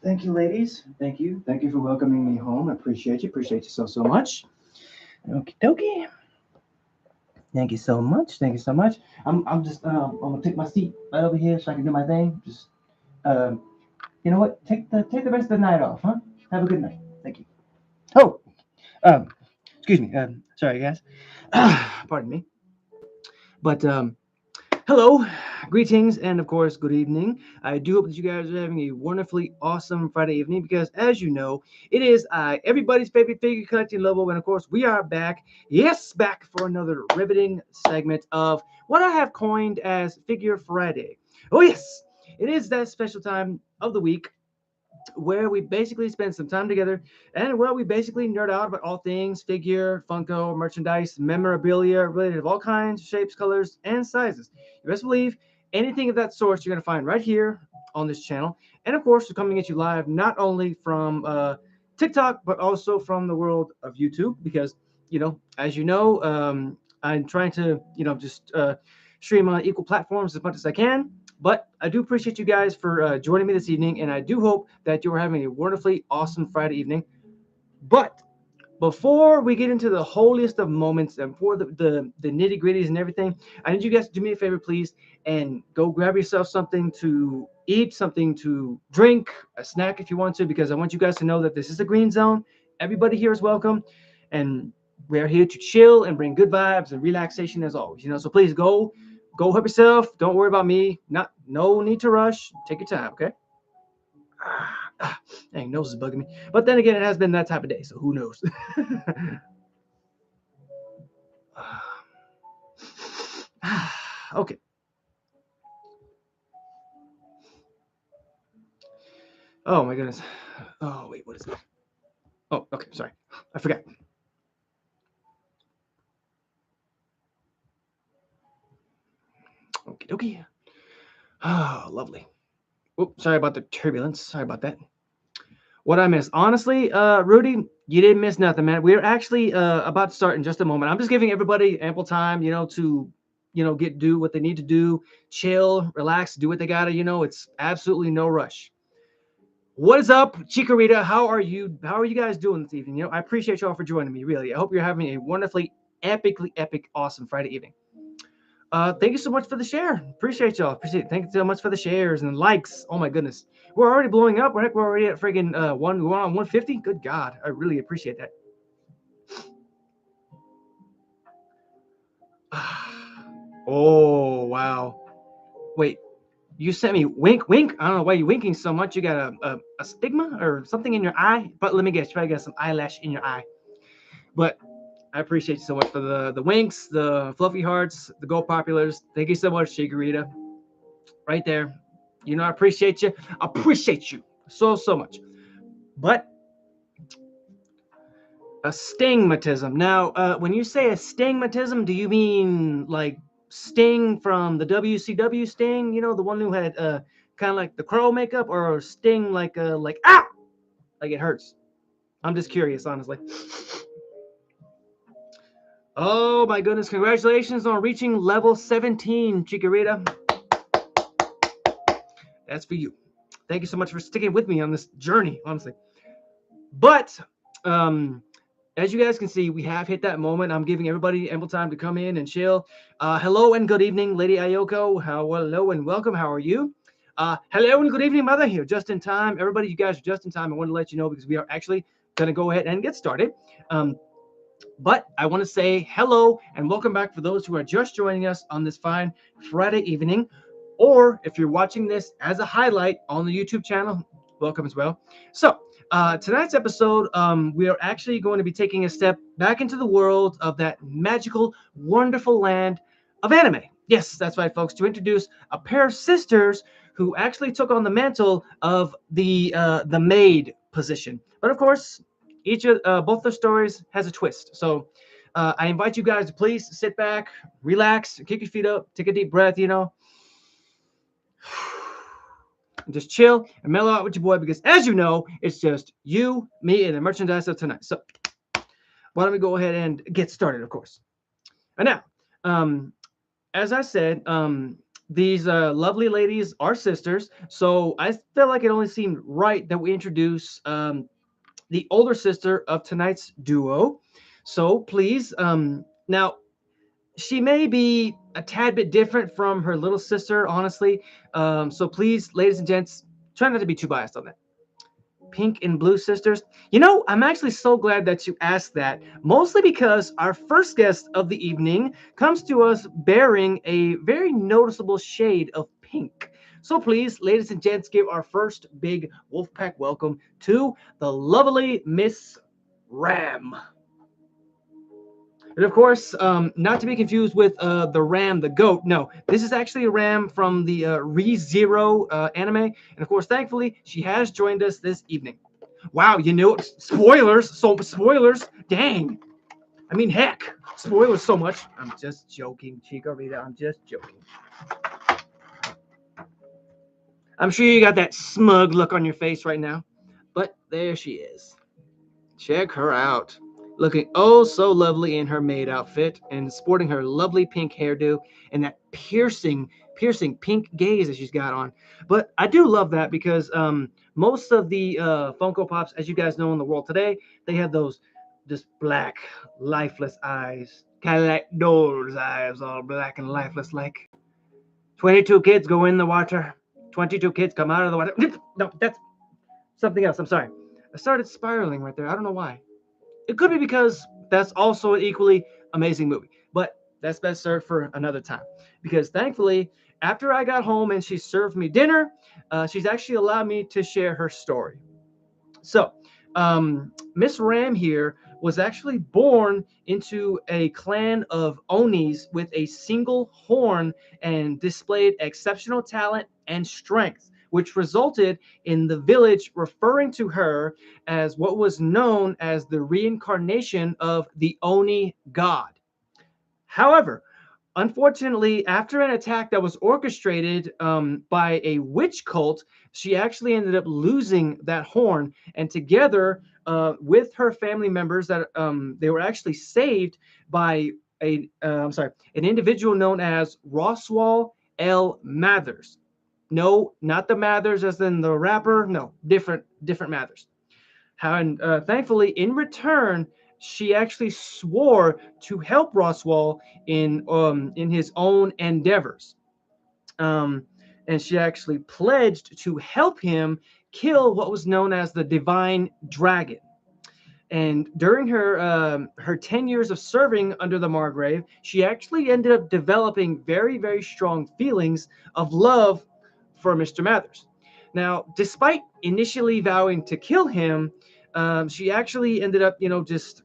Thank you, ladies. Thank you. Thank you for welcoming me home. I appreciate you. Appreciate you so much. Okie dokie. Thank you so much. Thank you so much. I'm just I'm gonna take my seat right over here so I can do my thing. Just um you know what? Take the rest of the night off, huh? Have a good night. Thank you. Oh, um, excuse me. Sorry guys. Pardon me. But hello, greetings, and of course, good evening. I do hope that you guys are having a wonderfully awesome Friday evening because, as you know, it is everybody's favorite figure collecting Lobo, and of course, we are back. Yes, back for another riveting segment of what I have coined as Figure Friday. Oh, yes, it is that special time of the week where we basically spend some time together and where we basically nerd out about all things figure, Funko, merchandise, memorabilia related of all kinds, shapes, colors, and sizes. You best believe anything of that sort you're going to find right here on this channel. And of course, we're coming at you live not only from TikTok, but also from the world of YouTube because, as you know, I'm trying to, just stream on equal platforms as much as I can. But I do appreciate you guys for joining me this evening, and I do hope that you are having a wonderfully awesome Friday evening. But before we get into the holiest of moments and before the nitty gritties and everything, I need you guys to do me a favor, please, and go grab yourself something to eat, something to drink, a snack if you want to, because I want you guys to know that this is a green zone. Everybody here is welcome, and we are here to chill and bring good vibes and relaxation as always. So please go help yourself. Don't worry about me. No need to rush. Take your time, okay? Dang, nose is bugging me. But then again, it has been that type of day, so who knows? Okay. Oh my goodness. Oh wait, what is it? Oh, okay. Sorry, I forgot. Okay, okay. Oh, lovely. Oh, sorry about the turbulence. Sorry about that. What I missed, honestly, Rudy, you didn't miss nothing, man. We're actually about to start in just a moment. I'm just giving everybody ample time, to do what they need to do, chill, relax, do what they gotta. It's absolutely no rush. What is up, Chikorita? How are you? How are you guys doing this evening? I appreciate y'all for joining me. Really, I hope you're having a wonderfully, epically epic, awesome Friday evening. Thank you so much for the share. Appreciate y'all. Appreciate it. Thank you so much for the shares and likes. Oh my goodness, we're already blowing up. We're already at friggin' one on 150. Good God, I really appreciate that. Oh wow. Wait, you sent me wink. I don't know why you're winking so much. You got a stigma or something in your eye. But let me guess, you probably got some eyelash in your eye. But I appreciate you so much for the winks, the fluffy hearts, the gold populars. Thank you so much, Chikorita. Right there. I appreciate you. I appreciate you so much. But astigmatism. Now, when you say astigmatism, do you mean like Sting from the WCW Sting? The one who had kind of like the crow makeup, or Sting like like it hurts? I'm just curious, honestly. Oh my goodness! Congratulations on reaching level 17, Chikorita. That's for you. Thank you so much for sticking with me on this journey, honestly. But as you guys can see, we have hit that moment. I'm giving everybody ample time to come in and chill. Hello and good evening, Lady Ayoko. Hello and welcome. How are you? Hello and good evening, Mother. Here, just in time. Everybody, you guys are just in time. I want to let you know because we are actually going to go ahead and get started. But I want to say hello and welcome back for those who are just joining us on this fine Friday evening. Or if you're watching this as a highlight on the YouTube channel, welcome as well. So tonight's episode, we are actually going to be taking a step back into the world of that magical, wonderful land of anime. Yes, that's right, folks, to introduce a pair of sisters who actually took on the mantle of the maid position. But of course, each of both the stories has a twist. So I invite you guys to please sit back, relax, kick your feet up, take a deep breath, and just chill and mellow out with your boy because, as you know, it's just you, me, and the merchandise of tonight. So why don't we go ahead and get started, of course. And now, um, as I said, these lovely ladies are sisters, so I felt like it only seemed right that we introduce the older sister of tonight's duo. So please, now she may be a tad bit different from her little sister, honestly. So please, ladies and gents, try not to be too biased on that. Pink and Blue Sisters. I'm actually so glad that you asked that, mostly because our first guest of the evening comes to us bearing a very noticeable shade of pink. So please, ladies and gents, give our first big Wolfpack welcome to the lovely Miss Ram. And of course, not to be confused with the Ram, the goat. No, this is actually a Ram from the ReZero anime. And of course, thankfully, she has joined us this evening. Wow, spoilers. So, spoilers. Dang. I mean, heck. Spoilers so much. I'm just joking, Chica Rita. I'm just joking. I'm sure you got that smug look on your face right now. But there she is. Check her out. Looking oh so lovely in her maid outfit and sporting her lovely pink hairdo and that piercing pink gaze that she's got on. But I do love that because most of the Funko Pops, as you guys know in the world today, they have those just black, lifeless eyes. Kind of like those eyes, all black and lifeless, like 22 kids go in the water, 22 kids come out of the water. No, that's something else. I'm sorry. I started spiraling right there. I don't know why. It could be because that's also an equally amazing movie, but that's best served for another time. Because thankfully, after I got home and she served me dinner, she's actually allowed me to share her story. So, Miss Ram here was actually born into a clan of Onis with a single horn and displayed exceptional talent and strength, which resulted in the village referring to her as what was known as the reincarnation of the Oni god. However, unfortunately, after an attack that was orchestrated by a witch cult, she actually ended up losing that horn. And together with her family members, that they were actually saved by an individual known as Roswell L. Mathers. No, not the Mathers as in the rapper. No, different Mathers. And thankfully, in return, she actually swore to help Roswell in his own endeavors. Um, and she actually pledged to help him kill what was known as the Divine Dragon. And during her 10 years of serving under the Margrave, she actually ended up developing very, very strong feelings of love for Mr. Mathers. Now, despite initially vowing to kill him, she actually ended up, just,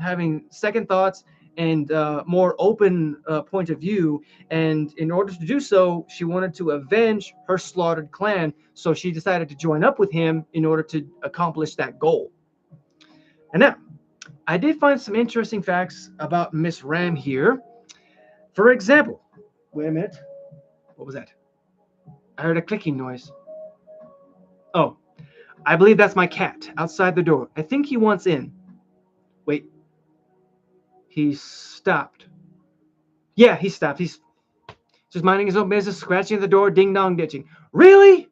having second thoughts and more open point of view. And in order to do so, she wanted to avenge her slaughtered clan. So she decided to join up with him in order to accomplish that goal. And now, I did find some interesting facts about Miss Ram here. For example, wait a minute. What was that? I heard a clicking noise. Oh, I believe that's my cat outside the door. I think he wants in. Wait. He stopped. Yeah, he stopped. He's just minding his own business, scratching at the door, ding dong ditching. Really?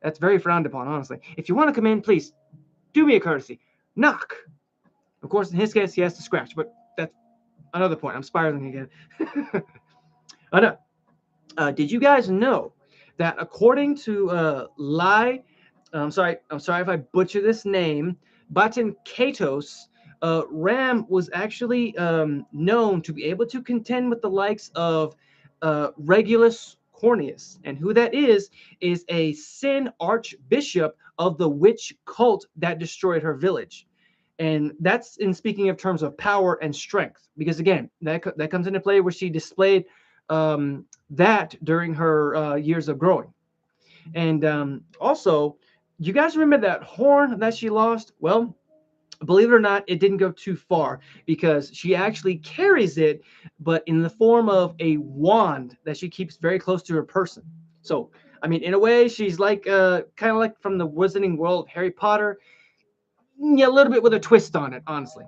That's very frowned upon, honestly. If you want to come in, please do me a courtesy. Knock. Of course, in his case, he has to scratch, but that's another point. I'm spiraling again. Oh, no. Did you guys know that according to I'm sorry if I butcher this name, Batin Katos, Ram was actually known to be able to contend with the likes of Regulus Corneus, and who that is a Sin Archbishop of the witch cult that destroyed her village. And that's in speaking of terms of power and strength, because again, that comes into play where she displayed that during her years of growing. And also, you guys remember that horn that she lost? Well, believe it or not, it didn't go too far because she actually carries it, but in the form of a wand that she keeps very close to her person. So, I mean, in a way, she's like kind of like from the Wizarding World of Harry Potter, yeah, a little bit with a twist on it, honestly.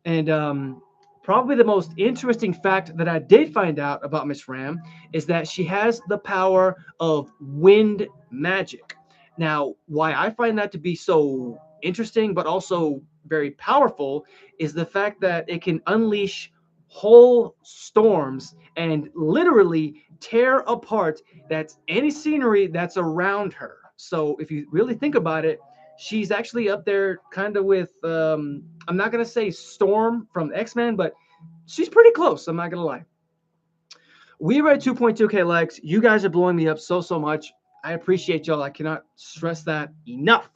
And probably the most interesting fact that I did find out about Miss Ram is that she has the power of wind magic. Now, why I find that to be so interesting, but also very powerful, is the fact that it can unleash whole storms and literally tear apart that's any scenery that's around her. So if you really think about it, she's actually up there kind of with I'm not gonna say Storm from X-Men, but she's pretty close. I'm not gonna lie. We are at 2.2K likes. You guys are blowing me up so much. I appreciate y'all. I cannot stress that enough.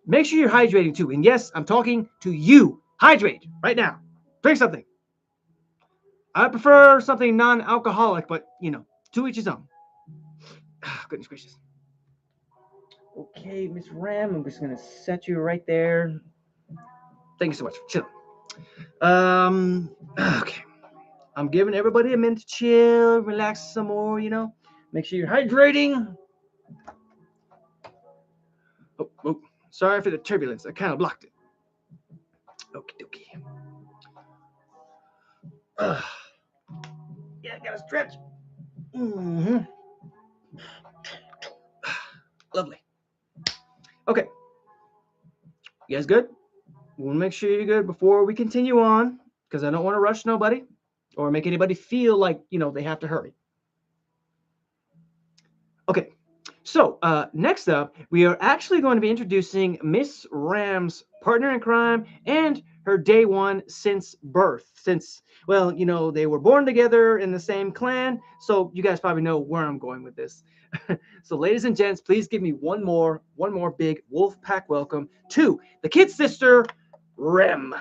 Make sure you're hydrating too. And yes, I'm talking to you. Hydrate right now. Drink something. I prefer something non-alcoholic, but to each his own. Goodness gracious. Okay, Miss Ram, I'm just gonna set you right there. Thank you so much for chilling. Okay. I'm giving everybody a minute to chill, relax some more. Make sure you're hydrating. Oh, sorry for the turbulence. I kind of blocked it. Okie dokie. Yeah, I gotta stretch. Mm-hmm. Lovely. Okay. You guys good? We'll make sure you're good before we continue on, because I don't want to rush nobody or make anybody feel like, they have to hurry. Okay. So next up, we are actually going to be introducing Miss Ram's partner in crime and her day one since birth. Since, well, they were born together in the same clan. So you guys probably know where I'm going with this. So ladies and gents, please give me one more big wolf pack welcome to the kid sister, Rem.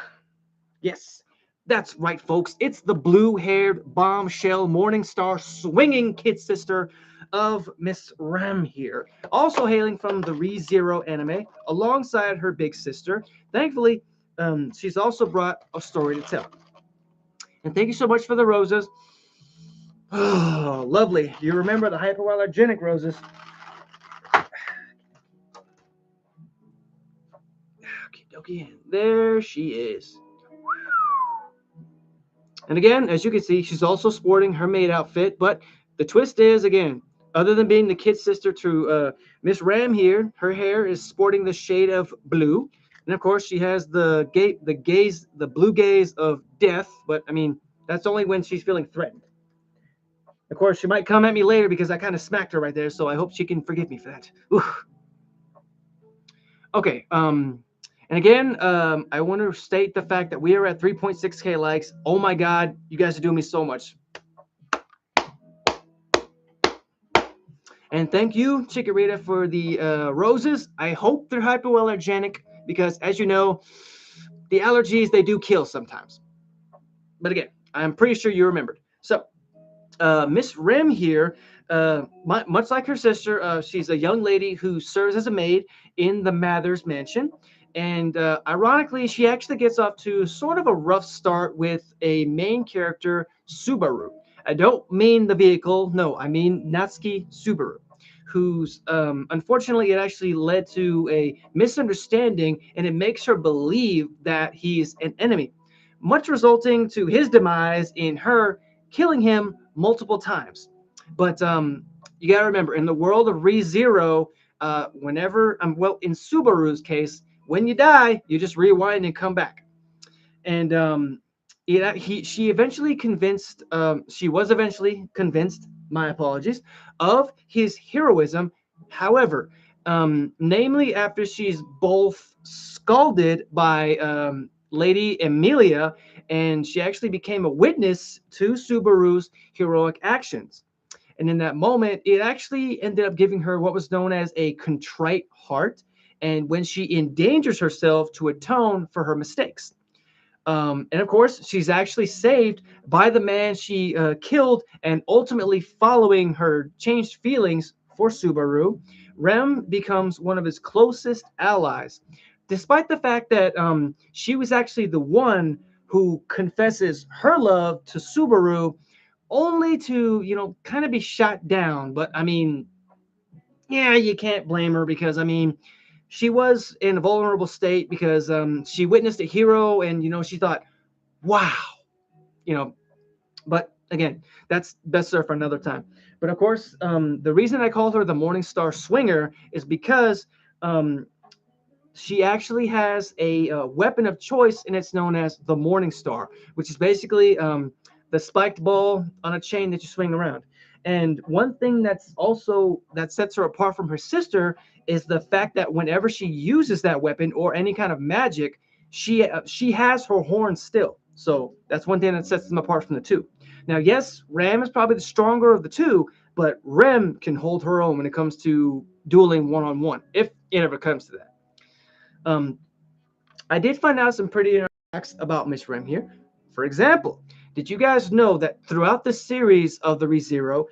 Yes, that's right, folks. It's the blue-haired bombshell Morningstar swinging kid sister of Miss Ram here, also hailing from the ReZero anime, alongside her big sister. Thankfully, she's also brought a story to tell. And thank you so much for the roses. Oh, lovely. You remember the hypoallergenic roses. Okay, there she is. And again, as you can see, she's also sporting her maid outfit. But the twist is, again, other than being the kid sister to Miss Ram here, her hair is sporting the shade of blue. And of course, she has the blue gaze of death. But I mean, that's only when she's feeling threatened. Of course, she might come at me later because I kind of smacked her right there. So I hope she can forgive me for that. Oof. Okay. And again, I want to state the fact that we are at 3.6K likes. Oh my God, you guys are doing me so much. And thank you, Chikorita, for the roses. I hope they're hypoallergenic because, as you know, the allergies, they do kill sometimes. But again, I'm pretty sure you remembered. So, Miss Rim here, much like her sister, she's a young lady who serves as a maid in the Mathers mansion. And ironically, she actually gets off to sort of a rough start with a main character, Subaru. I don't mean the vehicle, no, I mean Natsuki Subaru, who's unfortunately it actually led to a misunderstanding and it makes her believe that he's an enemy, much resulting to his demise in her killing him multiple times. But you got to remember, in the world of ReZero, whenever, well, in Subaru's case, when you die, you just rewind and come back. And she was eventually convinced, my apologies, of his heroism. However, namely after she's both scalded by Lady Emilia, and she actually became a witness to Subaru's heroic actions. And in that moment, it actually ended up giving her what was known as a contrite heart. And when she endangers herself to atone for her mistakes. And of course, she's actually saved by the man she killed, and ultimately following her changed feelings for Subaru, Rem becomes one of his closest allies, despite the fact that she was actually the one who confesses her love to Subaru, only to, kind of be shot down. But I mean, yeah, you can't blame her because I mean, she was in a vulnerable state because she witnessed a hero and she thought, wow, you know. But again, that's best served for another time. But of course, the reason I called her the Morning Star Swinger is because um, she actually has a weapon of choice, and it's known as the Morning Star, which is basically the spiked ball on a chain that you swing around. And one thing that sets her apart from her sister is the fact that whenever she uses that weapon or any kind of magic, she has her horn still. So that's one thing that sets them apart from the two. Now, yes, Ram is probably the stronger of the two, but Rem can hold her own when it comes to dueling one-on-one, if it ever comes to that. Um, I did find out some pretty interesting facts about Miss Rem here. For example, did you guys know that throughout the series of the ReZero,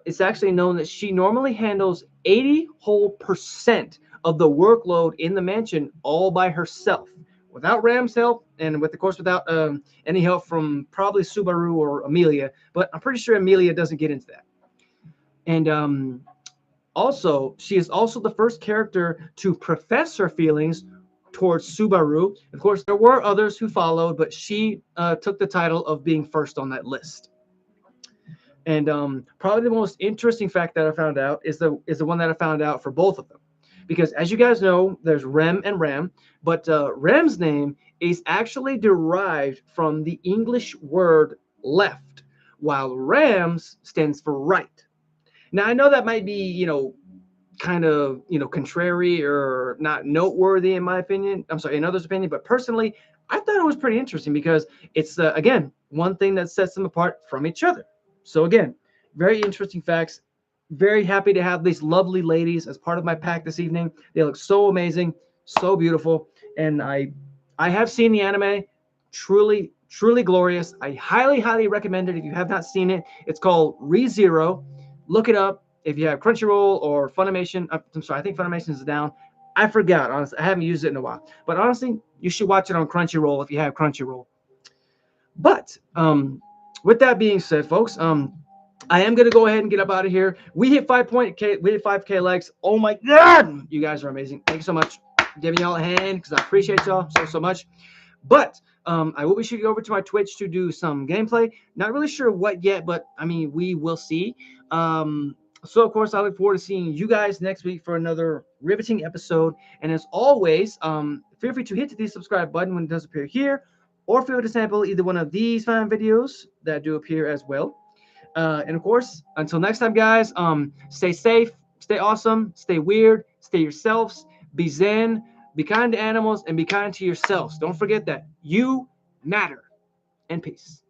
it's actually known that she normally handles 80 whole percent of the workload in the mansion all by herself, without Ram's help, and of course without any help from probably Subaru or Amelia. But I'm pretty sure Amelia doesn't get into that. And also, she is also the first character to profess her feelings towards Subaru. Of course, there were others who followed, but she took the title of being first on that list. And probably the most interesting fact that I found out is the one that I found out for both of them, because as you guys know, there's Rem and Ram, but Rem's name is actually derived from the English word left, while Ram's stands for right. Now I know that might be kind of contrary or not noteworthy in my opinion. I'm sorry, in others' opinion, but personally, I thought it was pretty interesting because it's again one thing that sets them apart from each other. So again, very interesting facts. Very happy to have these lovely ladies as part of my pack this evening. They look so amazing, so beautiful, and I have seen the anime. Truly, truly glorious. I highly, highly recommend it if you have not seen it. It's called ReZero. Look it up if you have Crunchyroll or Funimation. I'm sorry, I think Funimation is down. I forgot, honestly. I haven't used it in a while. But honestly, you should watch it on Crunchyroll if you have Crunchyroll. But with that being said, folks, I am gonna go ahead and get up out of here. We hit 5K likes. Oh my god, you guys are amazing. Thank you so much. Giving y'all a hand because I appreciate y'all so much. But I will be shooting over to my Twitch to do some gameplay. Not really sure what yet, but I mean, we will see. So, of course, I look forward to seeing you guys next week for another riveting episode. And as always, feel free to hit the subscribe button when it does appear here, or feel free to sample either one of these fine videos that do appear as well. And of course, until next time, guys, stay safe, stay awesome, stay weird, stay yourselves, be zen, be kind to animals, and be kind to yourselves. Don't forget that you matter. And peace.